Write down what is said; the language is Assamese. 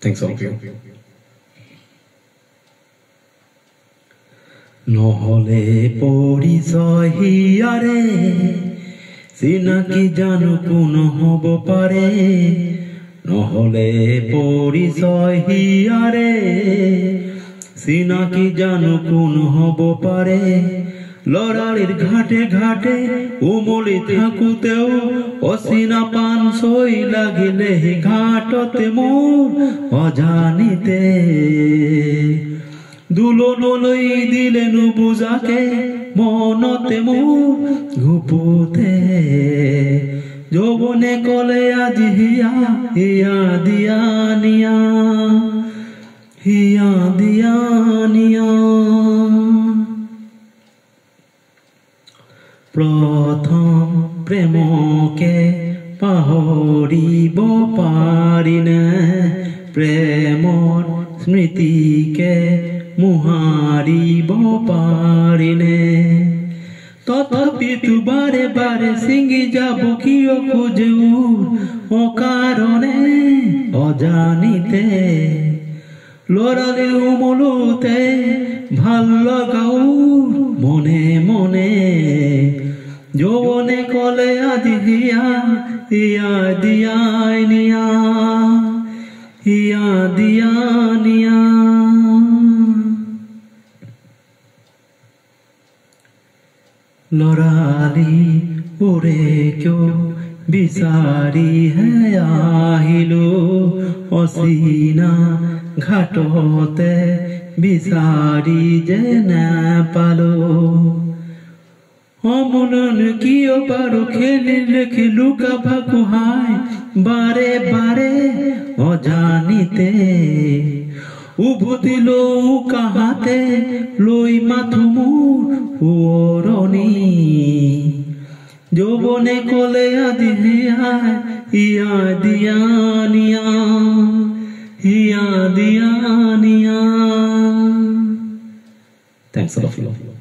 Thanks all of you. নহলে পৰিচয় হিয়াৰে চিনাকি জানো কোন হ'ব পাৰে নহলে পৰিচয় হিয়াৰে চিনাকি জানো কোন হ'ব পাৰে লৰালিৰ ঘাটে ঘাটে উমলি থাকোতেও অচিনা পান ছই লাগিলে ঘাটতে মোৰ অজানিতে দুলনলৈ দিলে নুবুজাকে মনতে মোৰ ঘুপুতে যৌবনে কলে আজি হিয়া হিয়া দিয়া নিয়া হিয়া দিয়া নিয়া প্ৰথম প্ৰেমকে পাহৰিব পাৰিনে প্ৰেমৰ স্মৃতিকে মুহাৰিব পাৰিনে তথাপিতো বাৰে বাৰে ছিঙি যাব কিয় খোজে অকাৰণে অজানিতে লৰালি উমলোতে ভাল লগাও মনে মনে যৌবনে কলে আজি হিয়া হিয়া দিয়া নিয়া হিয়া দিয়া নিয়া লৰালি ওৰে কিয় বিচাৰিহে আহিলো অচিনা ঘাটতে বিচাৰি যে নাপালো অমনন কিয় পাৰো খেলিলে লুকা ভাকু হাই বাৰে বাৰে অজানিতে উভতি লওঁ কাহাতে লৈ মাথো মোৰ শুৱৰণি যৌবনে কলে আজি হিয়া হিয়া দিয়া নিয়া হিয়া দিয়া নিয়া Thanks a lot.